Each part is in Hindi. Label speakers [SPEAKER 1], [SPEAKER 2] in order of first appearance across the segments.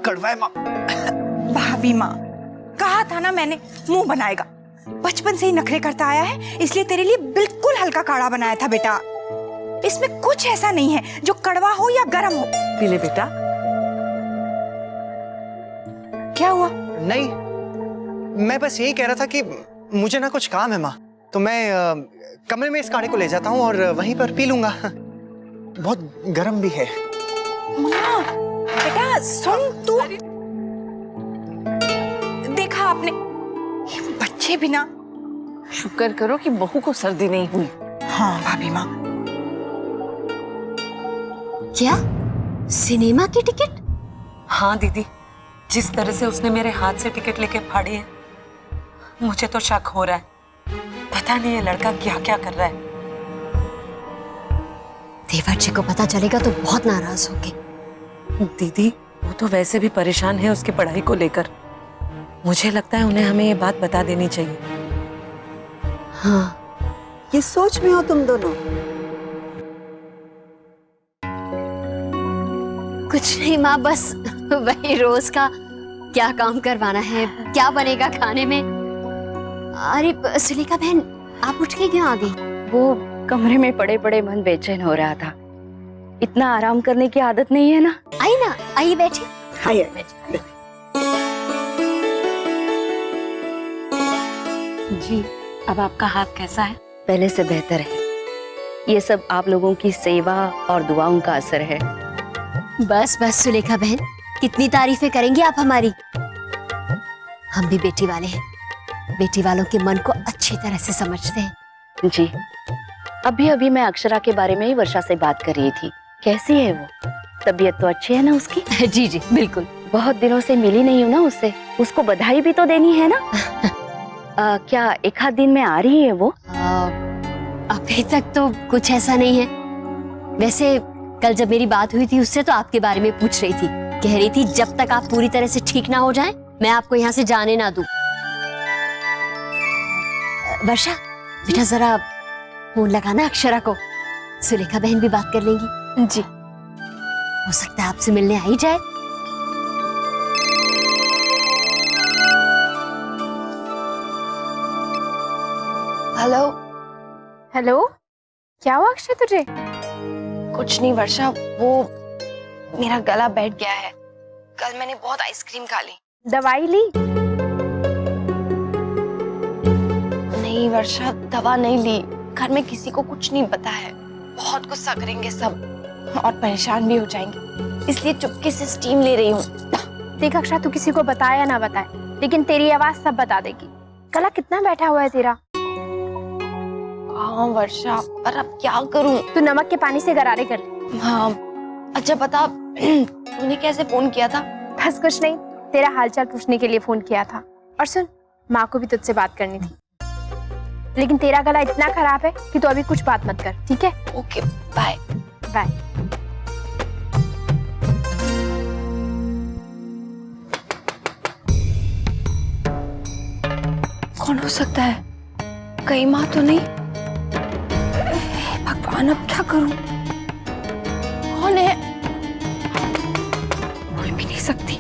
[SPEAKER 1] कड़वा है माँ।
[SPEAKER 2] भाभी माँ, कहा था ना मैंने, मुंह बनाएगा। बचपन से ही नखरे करता आया है, इसलिए तेरे लिए बिल्कुल हल्का काढ़ा बनाया था बेटा। इसमें कुछ ऐसा नहीं है जो कड़वा हो या गर्म हो।
[SPEAKER 3] पी ले बेटा।
[SPEAKER 2] क्या हुआ?
[SPEAKER 1] नहीं, मैं बस यही कह रहा था कि मुझे ना कुछ काम है माँ, तो मैं कमरे में इस काढ़े को ले जाता हूँ और वहीं पर पी लूंगा। बहुत गर्म भी है।
[SPEAKER 2] माँ, बेटा सुन तू। देखा आपने, ये बच्चे भी ना।
[SPEAKER 3] शुक्र करो कि बहू को सर्दी नहीं हुई।
[SPEAKER 2] हाँ भाभी माँ।
[SPEAKER 4] क्या? सिनेमा की टिकट?
[SPEAKER 3] हाँ दीदी, जिस तरह से उसने मेरे हाथ से टिकट लेके फाड़ी है, मुझे तो शक हो रहा है। पता नहीं ये लड़का क्या क्या कर रहा है।
[SPEAKER 4] देवर जी को पता चलेगा तो बहुत नाराज होंगे।
[SPEAKER 3] दीदी, वो तो वैसे भी परेशान है उसकी पढ़ाई को लेकर। मुझे लगता है उन्हें हमें ये बात बता देनी चाहिए।
[SPEAKER 4] हाँ,
[SPEAKER 5] ये सोच में हो तुम दोनों?
[SPEAKER 4] कुछ नहीं माँ, बस वही रोज का क्या काम करवाना है, क्या बनेगा खाने में। अरे सुलेखा बहन, आप उठ के क्यों आ गई?
[SPEAKER 6] वो कमरे में पड़े पड़े मन बेचैन हो रहा था। इतना आराम करने की आदत नहीं है ना।
[SPEAKER 4] आई ना, आइए बैठिए।
[SPEAKER 5] आइए।
[SPEAKER 6] जी,
[SPEAKER 3] अब आपका हाथ कैसा है?
[SPEAKER 6] पहले से बेहतर है। ये सब आप लोगों की सेवा और दुआओं का असर है।
[SPEAKER 4] बस बस सुलेखा बहन, कितनी तारीफें करेंगी आप हमारी। हम भी बेटी वाले हैं, बेटी वालों के मन को अच्छी तरह से समझते हैं।
[SPEAKER 6] जी, अभी अभी मैं अक्षरा के बारे में ही वर्षा से बात कर रही थी। कैसी है वो? तबीयत तो अच्छी है ना उसकी?
[SPEAKER 4] जी जी बिल्कुल।
[SPEAKER 6] बहुत दिनों से मिली नहीं हूँ ना उससे, उसको बधाई भी तो देनी है ना। क्या एक आध दिन में आ रही है वो?
[SPEAKER 4] अभी तक तो कुछ ऐसा नहीं है। वैसे कल जब मेरी बात हुई थी उससे तो आपके बारे में पूछ रही थी, कह रही थी जब तक आप पूरी तरह से ठीक ना हो जाएं, मैं आपको यहाँ से जाने ना दूं। वर्षा बेटा, जरा फोन लगाना अक्षरा को, सुलेखा बहन भी बात कर लेंगी।
[SPEAKER 6] जी।
[SPEAKER 4] हो सकता है आपसे मिलने आ ही जाए।
[SPEAKER 7] हेलो।
[SPEAKER 8] हेलो, क्या हुआ अक्षय तुझे?
[SPEAKER 7] कुछ नहीं वर्षा, वो मेरा गला बैठ गया है। कल मैंने बहुत आइसक्रीम खा ली।
[SPEAKER 8] दवाई ली?
[SPEAKER 7] नहीं वर्षा, दवा नहीं ली। घर में किसी को कुछ नहीं पता है। बहुत गुस्सा करेंगे सब और परेशान भी हो जाएंगे, इसलिए चुपके से स्टीम ले रही हूँ।
[SPEAKER 8] देख अक्षय, तू किसी को बताए या ना बताए, लेकिन तेरी आवाज सब बता देगी। गला कितना बैठा हुआ है तेरा।
[SPEAKER 7] हाँ वर्षा, पर अब क्या करूँ?
[SPEAKER 8] तू नमक के पानी से गरारे कर ले।
[SPEAKER 7] हाँ। अच्छा बता, तूने कैसे फोन किया था?
[SPEAKER 8] बस कुछ नहीं, तेरा हालचाल पूछने के लिए फोन किया था। और सुन, माँ को भी तुझसे बात करनी थी, लेकिन तेरा गला इतना खराब है कि तू अभी कुछ बात मत कर, ठीक है?
[SPEAKER 7] Okay, bye
[SPEAKER 8] bye.
[SPEAKER 7] कौन हो सकता है? कहीं माँ तो नहीं? भगवान, अब क्या करूं? कौन है? बोल भी नहीं सकती।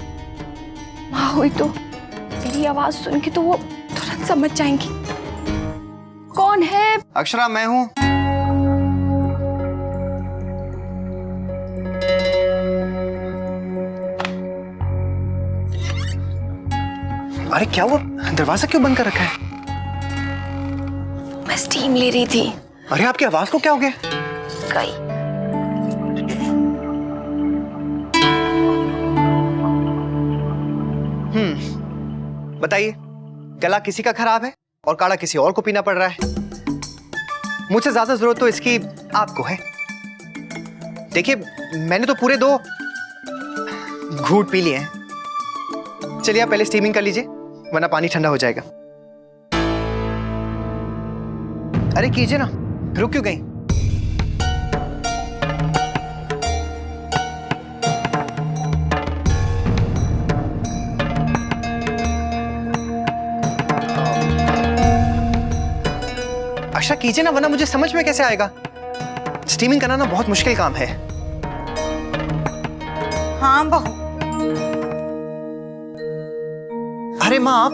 [SPEAKER 7] माँ हुई तो मेरी आवाज सुन के तो वो तुरंत समझ जाएंगी। कौन है?
[SPEAKER 1] अक्षरा, मैं हूँ। अरे क्या हुआ? दरवाजा क्यों बंद कर रखा है?
[SPEAKER 7] मैं स्टीम ले रही थी।
[SPEAKER 1] अरे आपकी आवाज को क्या हो गया?
[SPEAKER 7] गई।
[SPEAKER 1] बताइए, गला किसी का खराब है और काढ़ा किसी और को पीना पड़ रहा है। मुझसे ज्यादा जरूरत तो इसकी आपको है। देखिए, मैंने तो पूरे 2 घूंट पी लिए हैं। चलिए आप पहले स्टीमिंग कर लीजिए, वरना पानी ठंडा हो जाएगा। अरे कीजिए ना, रुक क्यों गई? अक्षा कीजिए ना, वरना मुझे समझ में कैसे आएगा। स्टीमिंग करना ना बहुत मुश्किल काम है।
[SPEAKER 2] हाँ बहू,
[SPEAKER 1] अरे माँ आप।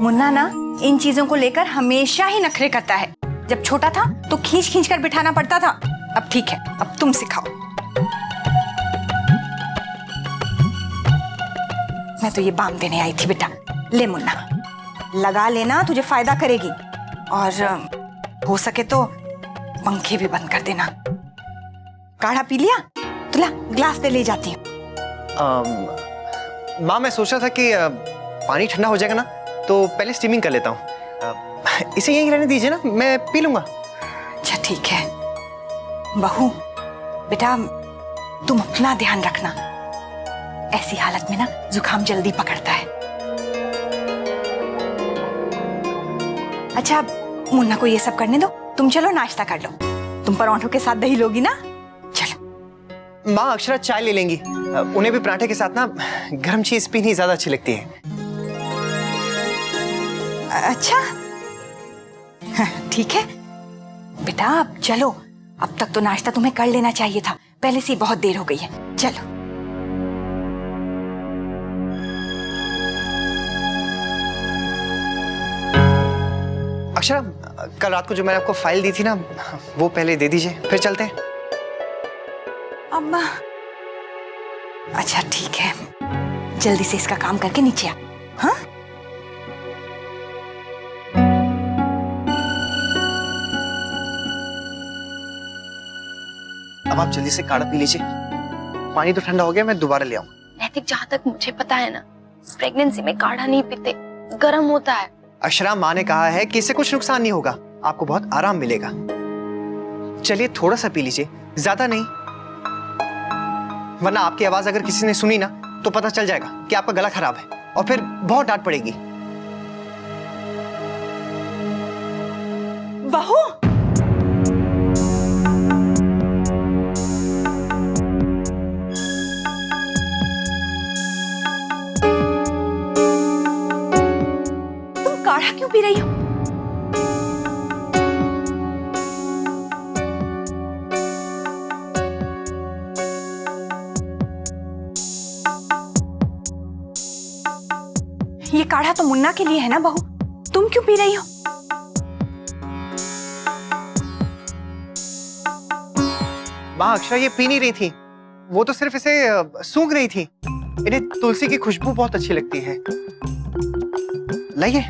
[SPEAKER 2] मुन्ना ना इन चीजों को लेकर हमेशा ही नखरे करता है। जब छोटा था तो खींच खींच कर बिठाना पड़ता था। अब ठीक है, अब तुम सिखाओ। मैं तो ये बाम देने आई थी बेटा। ले मुन्ना, लगा लेना, तुझे फायदा करेगी। और हो सके तो पंखे भी बंद कर देना। काढ़ा पी लिया तो ला ग्लास दे ले जाती हूँ।
[SPEAKER 1] माँ मैं सोच रहा था कि पानी ठंडा हो जाएगा ना तो पहले स्टीमिंग कर लेता हूँ। इसे यहीं रहने दीजिए ना, मैं पी लूंगा।
[SPEAKER 2] अच्छा ठीक है। बहू बेटा तुम अपना ध्यान रखना। ऐसी हालत में ना जुकाम जल्दी पकड़ता है। अच्छा मुन्ना को ये सब करने दो, तुम चलो नाश्ता कर लो। तुम परांठों के साथ दही लोगी ना? चलो।
[SPEAKER 1] माँ अक्षरा चाय ले लेंगी। उन्हें भी पराठे के साथ ना गर्म चीज पीनी ज्यादा अच्छी लगती है।
[SPEAKER 2] अच्छा ठीक है बेटा, अब चलो। अब तक तो नाश्ता तुम्हें कर लेना चाहिए था, पहले से ही बहुत देर हो गई है। चलो।
[SPEAKER 1] अक्षरा कल रात को जो मैंने आपको फाइल दी थी ना, वो पहले दे दीजिए, फिर चलते हैं।
[SPEAKER 2] अम्मा अच्छा ठीक है, जल्दी से इसका काम करके नीचे आ। हाँ
[SPEAKER 1] अब आप जल्दी से काढ़ा पी लीजिए। पानी तो ठंडा हो गया, मैं दोबारा ले आऊंगा।
[SPEAKER 7] नैतिक, जहाँ तक मुझे पता है ना, प्रेगनेंसी में काढ़ा नहीं पीते, गर्म होता है।
[SPEAKER 1] अक्षरा माँ ने कहा है कि इससे कुछ नुकसान नहीं होगा, आपको बहुत आराम मिलेगा। चलिए थोड़ा सा पी लीजिए, ज्यादा नहीं, वरना आपकी आवाज अगर किसी ने सुनी ना तो पता चल जाएगा कि आपका गला खराब है और फिर बहुत डांट पड़ेगी।
[SPEAKER 2] बहू तुम काढ़ा क्यों पी रही हो? ये काढ़ा तो मुन्ना के लिए है ना बहू, तुम क्यों पी रही हो?
[SPEAKER 1] माँ अक्षरा ये पी नहीं रही थी, वो तो सिर्फ इसे सूंघ रही थी। इन्हें तुलसी की खुशबू बहुत अच्छी लगती है। लाइए।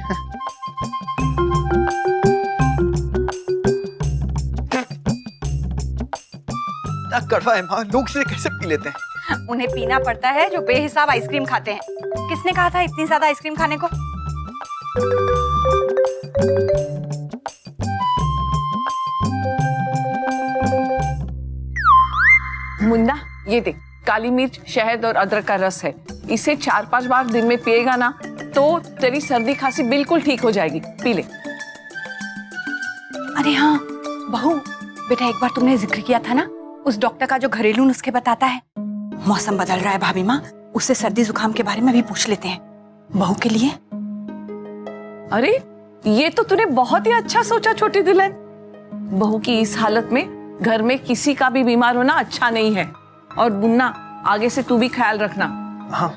[SPEAKER 1] कड़वा है माँ, लोग इसे कैसे पी लेते हैं?
[SPEAKER 2] उन्हें पीना पड़ता है जो बेहिसाब आइसक्रीम खाते हैं। किसने कहा था इतनी ज्यादा आइसक्रीम खाने को?
[SPEAKER 9] मुन्ना ये देख, काली मिर्च, शहद और अदरक का रस है। इसे 4-5 बार दिन में पिएगा ना तो तेरी सर्दी खांसी बिल्कुल ठीक हो जाएगी। पी ले।
[SPEAKER 2] अरे हाँ बहू, बेटा एक बार तुमने जिक्र किया था ना उस डॉक्टर का जो घरेलू नुस्खे बताता है। मौसम बदल रहा है भाभी माँ, उससे सर्दी जुकाम के बारे में भी पूछ लेते हैं बहू के लिए।
[SPEAKER 9] अरे ये तो तूने बहुत ही अच्छा सोचा छोटी दुल्हन। बहू की इस हालत में घर में किसी का भी बीमार होना अच्छा नहीं है। और मुन्ना आगे से तू भी ख्याल रखना।
[SPEAKER 1] हाँ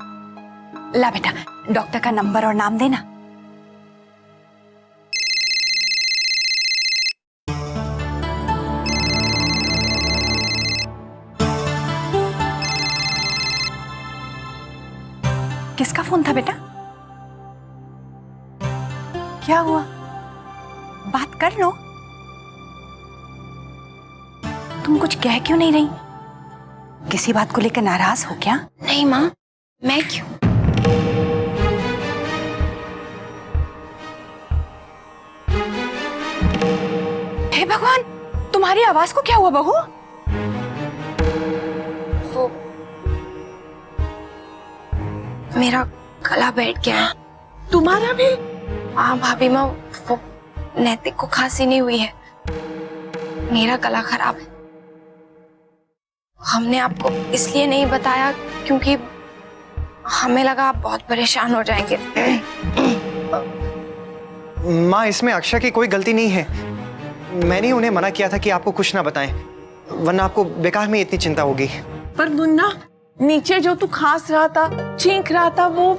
[SPEAKER 2] ला बेटा, डॉक्टर का नंबर और नाम देना। किसका फोन था बेटा? क्या हुआ? बात कर लो। तुम कुछ कह क्यों नहीं रही? किसी बात को लेकर नाराज हो क्या?
[SPEAKER 7] नहीं माँ, मैं क्यों?
[SPEAKER 2] हे भगवान, तुम्हारी आवाज को क्या हुआ बहू?
[SPEAKER 7] वो मेरा गला बैठ गया है।
[SPEAKER 9] तुम्हारा भी?
[SPEAKER 7] हाँ भाभी माँ, वो नैतिक को खांसी नहीं हुई है, मेरा गला खराब है। हमने आपको इसलिए नहीं बताया क्योंकि हमें लगा आप बहुत परेशान हो जाएंगे।
[SPEAKER 1] माँ इसमें अक्षरा की कोई गलती नहीं है। मैंने उन्हें मना किया था कि आपको कुछ ना बताएं, वरना आपको बेकार में इतनी चिंता होगी।
[SPEAKER 9] पर मुन्ना, नीचे जो तू खांस रहा था, छींक रहा था, वो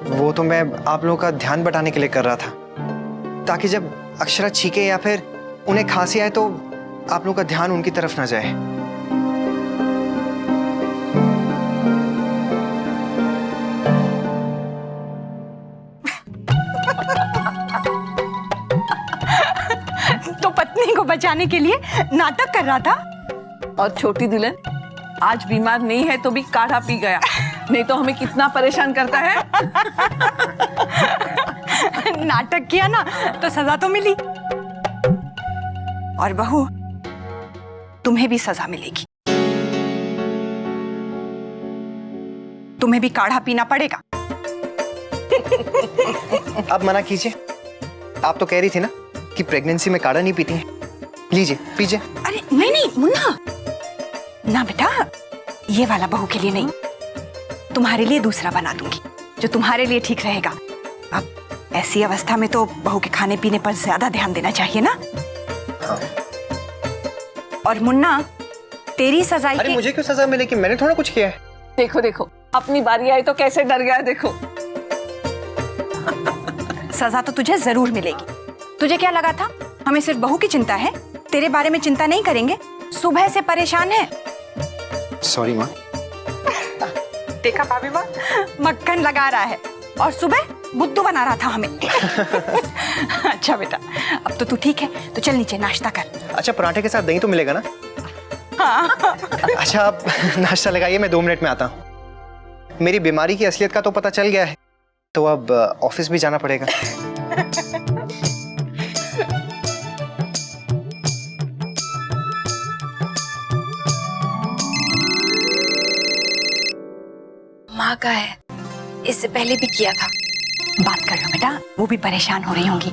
[SPEAKER 1] वो तो मैं आप लोगों का ध्यान बटाने के लिए कर रहा था, ताकि जब अक्षरा छींके या फिर उन्हें खांसी आए तो आप लोगों का ध्यान उनकी तरफ ना जाए।
[SPEAKER 2] तो पत्नी को बचाने के लिए नाटक कर रहा था।
[SPEAKER 9] और छोटी दुल्हन आज बीमार नहीं है तो भी काढ़ा पी गया, नहीं तो हमें कितना परेशान करता है।
[SPEAKER 2] नाटक किया ना तो सजा तो मिली। और बहू, तुम्हें भी सजा मिलेगी। तुम्हें भी काढ़ा पीना पड़ेगा।
[SPEAKER 1] अब मना कीजिए, आप तो कह रही थी ना कि प्रेगनेंसी में काढ़ा नहीं पीती हैं। लीजिए पीजिए।
[SPEAKER 2] अरे नहीं नहीं मुन्ना, ना बेटा, ये वाला बहू के लिए नहीं, तुम्हारे लिए दूसरा बना दूंगी जो तुम्हारे लिए ठीक रहेगा। अब ऐसी अवस्था में तो बहू के खाने पीने पर ज्यादा ध्यान देना चाहिए ना।
[SPEAKER 1] हाँ।
[SPEAKER 2] और मुन्ना, तेरी सजा
[SPEAKER 1] अरे मुझे क्यों सजा मिलेगी? मैंने थोड़ा कुछ किया है।
[SPEAKER 9] देखो देखो, अपनी बारी आई तो कैसे डर गया, देखो।
[SPEAKER 2] सजा तो तुझे जरूर मिलेगी। तुझे क्या लगा था हमें सिर्फ बहू की चिंता है? तेरे बारे में चिंता नहीं करेंगे? सुबह से परेशान है।
[SPEAKER 1] सॉरी माँ।
[SPEAKER 2] देखा भाभी माँ, मक्खन लगा रहा है और सुबह बुद्धू बना रहा था हमें। अच्छा बेटा, अब तो तू ठीक है, तो चल नीचे नाश्ता कर।
[SPEAKER 1] अच्छा, पराठे के साथ दही तो मिलेगा ना?
[SPEAKER 2] हाँ।
[SPEAKER 1] अच्छा, आप नाश्ता लगाइए, मैं 2 मिनट में आता हूँ। मेरी बीमारी की असलियत का तो पता चल गया है, तो अब ऑफिस भी जाना पड़ेगा।
[SPEAKER 7] माँ का है, इससे पहले भी किया था।
[SPEAKER 2] बात कर लो बेटा, वो भी परेशान हो रही होंगी।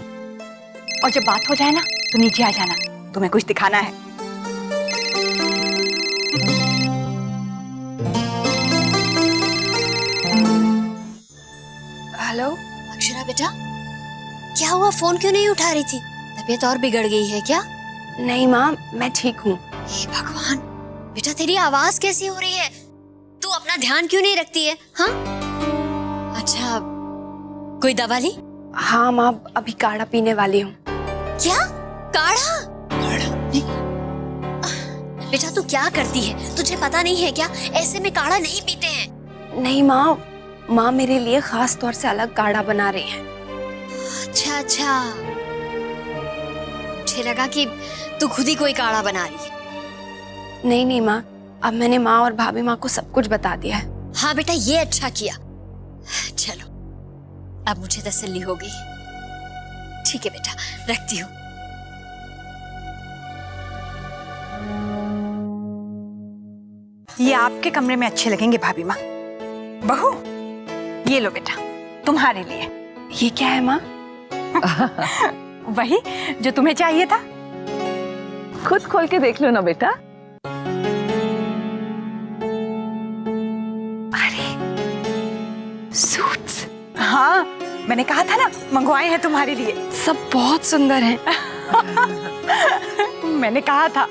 [SPEAKER 2] और जब बात हो जाए ना तो नीचे आ जाना, तुम्हें कुछ दिखाना है।
[SPEAKER 7] हेलो
[SPEAKER 4] अक्षरा बेटा, क्या हुआ? फोन क्यों नहीं उठा रही थी? तबीयत और बिगड़ गई है क्या?
[SPEAKER 7] नहीं माँ, मैं ठीक हूँ।
[SPEAKER 4] हे भगवान, बेटा तेरी आवाज कैसी हो रही है? तू अपना ध्यान क्यों नहीं रखती है? हाँ? अच्छा, कोई दवा ली?
[SPEAKER 7] हाँ माँ, अभी काढ़ा पीने वाली हूँ।
[SPEAKER 4] क्या? काढ़ा? काढ़ा? बेटा तू क्या करती है? तुझे पता नहीं है क्या? ऐसे में काढ़ा नहीं पीते हैं।
[SPEAKER 7] नहीं माँ, माँ मेरे लिए खास तौर से अलग काढ़ा बना रही है।
[SPEAKER 4] अच्छा अच्छा, मुझे लगा कि तू खुद ही कोई काढ़ा बना रही है।
[SPEAKER 7] नहीं नहीं माँ, अब मैंने माँ और भाभी माँ को सब कुछ बता दिया है।
[SPEAKER 4] हाँ बेटा, ये अच्छा किया। चलो, अब मुझे तसल्ली हो गई। ठीक है बेटा, रखती हूँ।
[SPEAKER 2] ये आपके कमरे में अच्छे लगेंगे भाभी माँ। बहू, ये लो बेटा, तुम्हारे लिए।
[SPEAKER 7] ये क्या है माँ?
[SPEAKER 2] वही जो तुम्हें चाहिए था।
[SPEAKER 9] खुद खोल के देख लो ना बेटा।
[SPEAKER 2] अरे सूट्स, हाँ मैंने कहा था ना, मंगवाए हैं तुम्हारे लिए।
[SPEAKER 7] सब बहुत सुंदर हैं।
[SPEAKER 2] मैंने कहा था,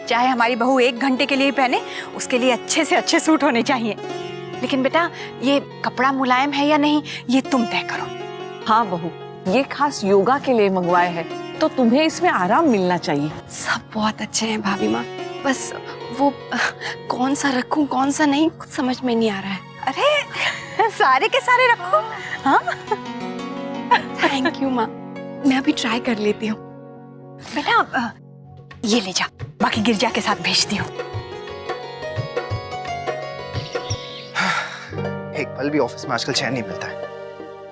[SPEAKER 2] चाहे हमारी बहू 1 घंटे के लिए पहने, उसके लिए अच्छे से अच्छे सूट होने चाहिए। लेकिन बेटा, ये कपड़ा मुलायम है या नहीं, ये तुम तय करो।
[SPEAKER 9] हाँ बहू, ये खास योगा के लिए मंगवाए हैं, तो तुम्हें इसमें आराम मिलना चाहिए।
[SPEAKER 7] सब बहुत अच्छे हैं भाभी माँ, बस वो कौन सा रखूं कौन सा नहीं, कुछ समझ में नहीं आ रहा है।
[SPEAKER 2] अरे सारे के सारे रखो। हाँ
[SPEAKER 7] थैंक यू माँ, मैं अभी ट्राई कर लेती हूँ।
[SPEAKER 2] बेटा ये ले जा, बाकी गिरजा के साथ भेजती हूँ।
[SPEAKER 1] एक पल भी ऑफिस में आजकल चैन नहीं मिलता है।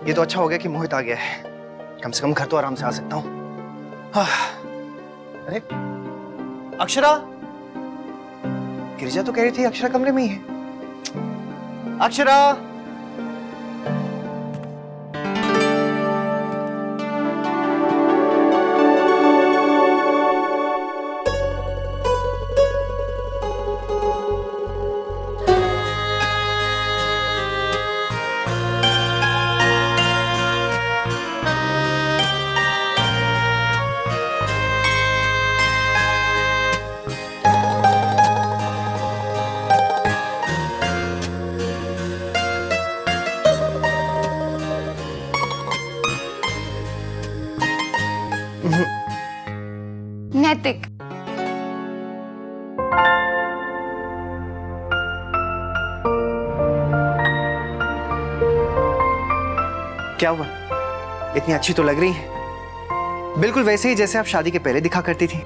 [SPEAKER 1] ये तो अच्छा हो गया कि मोहित आ गया है, कम से कम घर तो आराम से आ सकता हूँ। अरे अक्षरा, गिरिजा तो कह रही थी अक्षरा कमरे में ही है। अक्षरा,
[SPEAKER 7] नैतिक,
[SPEAKER 1] क्या हुआ? इतनी अच्छी तो लग रही है, बिल्कुल वैसे ही जैसे आप शादी के पहले दिखा करती थी,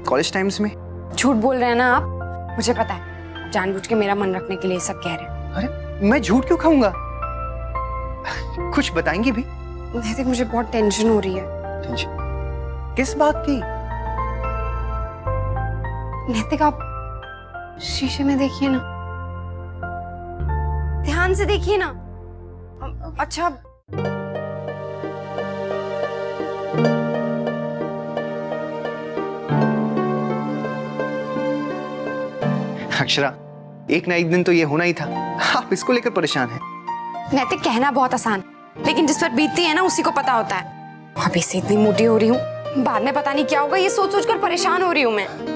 [SPEAKER 1] कॉलेज टाइम्स में।
[SPEAKER 10] झूठ बोल रहे हैं ना आप, मुझे पता है, जानबूझ के मेरा मन रखने के लिए सब कह रहे हैं।
[SPEAKER 1] अरे मैं झूठ क्यों खाऊंगा? कुछ बताएंगी भी?
[SPEAKER 10] नैतिक, मुझे बहुत टेंशन हो रही है।
[SPEAKER 1] टेंशन? किस बात की?
[SPEAKER 10] नैतिक, आप शीशे में देखिए ना, ध्यान से देखिए ना। अच्छा,
[SPEAKER 1] अक्षरा, एक ना एक दिन तो ये होना ही था, आप इसको लेकर परेशान हैं।
[SPEAKER 10] नैतिक, कहना बहुत आसान, लेकिन जिस पर बीतती है ना उसी को पता होता है। अभी से इतनी मोटी हो रही हूँ, बाद में पता नहीं क्या होगा, ये सोच सोच कर परेशान हो रही हूँ मैं।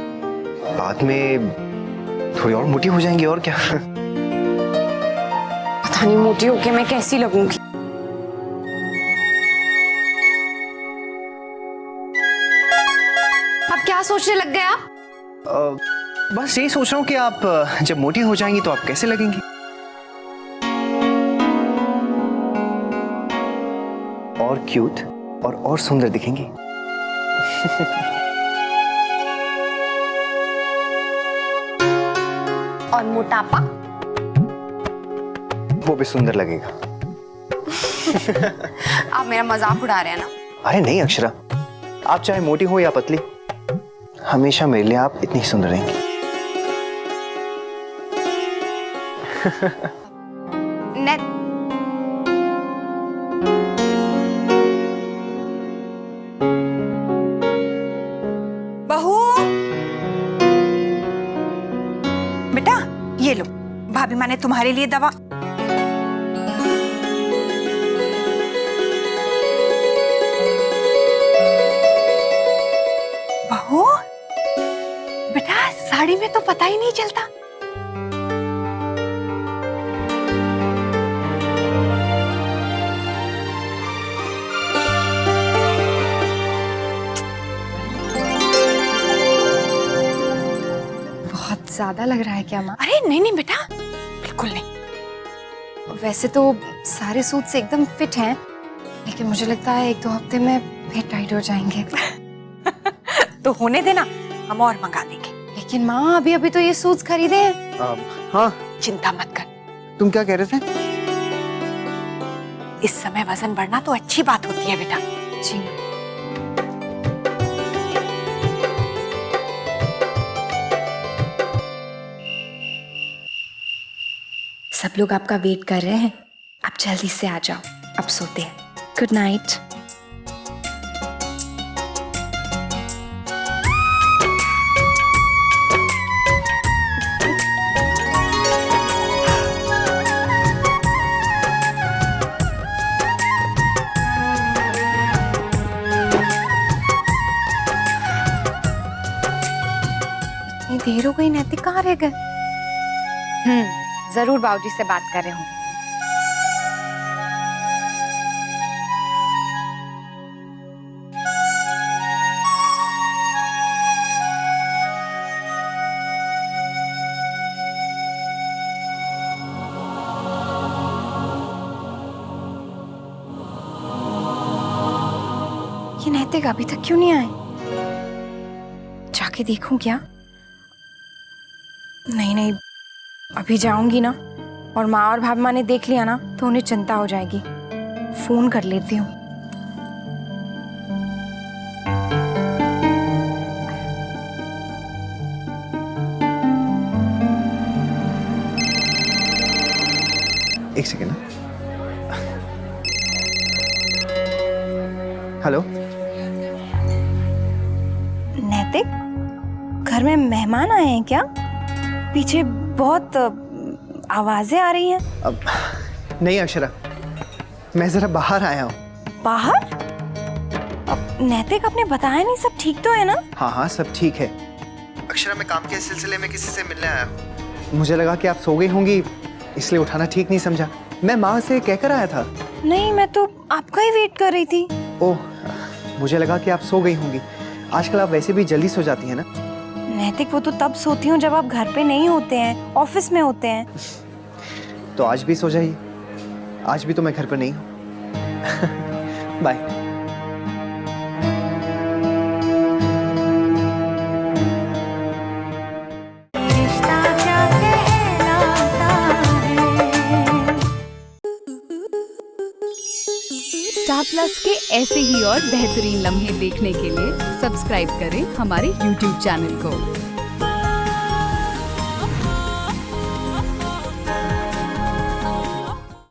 [SPEAKER 1] बाद में थोड़ी और मोटी हो जाएंगी, और क्या।
[SPEAKER 10] पता नहीं मोटी होके मैं कैसी लगूंगी। अब क्या सोचने लग गए आप?
[SPEAKER 1] बस यही सोच रहा हूँ कि आप जब मोटी हो जाएंगी तो आप कैसे लगेंगी। और क्यूट और सुंदर दिखेंगी।
[SPEAKER 10] और मोटापा?
[SPEAKER 1] वो भी सुंदर लगेगा।
[SPEAKER 10] आप मेरा मजाक उड़ा रहे हैं ना?
[SPEAKER 1] अरे नहीं अक्षरा, आप चाहे मोटी हो या पतली, हमेशा मेरे लिए आप इतनी सुंदर रहेंगी।
[SPEAKER 2] बहू, बेटा ये लो, भाभी माँ ने तुम्हारे लिए दवा। बहू, बेटा साड़ी में तो पता ही नहीं चलता।
[SPEAKER 10] बहुत ज्यादा लग रहा है क्या माँ?
[SPEAKER 2] अरे नहीं नहीं बेटा, बिल्कुल नहीं।
[SPEAKER 10] वैसे तो सारे सूट से एकदम फिट हैं, लेकिन मुझे लगता है 1-2 हफ्ते में फिर टाइट हो जाएंगे।
[SPEAKER 2] तो होने देना, हम और मंगा देंगे।
[SPEAKER 10] लेकिन माँ, अभी अभी तो ये सूट्स खरीदे हैं।
[SPEAKER 1] हाँ,
[SPEAKER 2] चिंता मत कर।
[SPEAKER 1] तुम क्या कह रहे थे?
[SPEAKER 2] इस समय वजन बढ़ना तो अच्छी बात होती है बेटा।
[SPEAKER 10] जी माँ। सब लोग आपका वेट कर रहे हैं, आप जल्दी से आ जाओ, अब सोते हैं। Good night. इतनी देर हो गई, नैतिक कहाँ रह गए? जरूर बाबूजी से बात कर रहे होंगे। ये नैतिक अभी तक क्यों नहीं आए? जाके देखूं क्या? नहीं नहीं, अभी जाऊंगी ना और माँ और भाभी माँ ने देख लिया ना तो उन्हें चिंता हो जाएगी। फोन कर लेती हूँ।
[SPEAKER 1] एक सेकेंड। हेलो,
[SPEAKER 2] नैतिक, घर में मेहमान आए हैं क्या? पीछे बहुत आवाजें आ रही हैं।
[SPEAKER 1] अब नहीं अक्षरा, मैं जरा बाहर आया हूँ।
[SPEAKER 2] बाहर? अब नैतिक, आपने बताया नहीं, सब ठीक तो है ना?
[SPEAKER 1] हाँ हाँ, सब ठीक है। अक्षरा, मैं काम के सिलसिले में किसी से मिलने आया हूँ। मुझे लगा कि आप सो गई होंगी, इसलिए उठाना ठीक नहीं समझा। मैं माँ से कहकर आया था।
[SPEAKER 2] नहीं, मैं तो आपका ही वेट कर रही थी।
[SPEAKER 1] ओह, मुझे लगा कि आप सो गई होंगी। आजकल आप वैसे भी जल्दी सो जाती हैं ना।
[SPEAKER 2] नैतिक, वो तो तब सोती हूँ जब आप घर पे नहीं होते हैं, ऑफिस में होते हैं।
[SPEAKER 1] तो आज भी सो जाइए, आज भी तो मैं घर पर नहीं हूँ। बाय।
[SPEAKER 11] स्टार प्लस के ऐसे ही और बेहतरीन लम्हे देखने के लिए सब्सक्राइब करें हमारे YouTube चैनल को।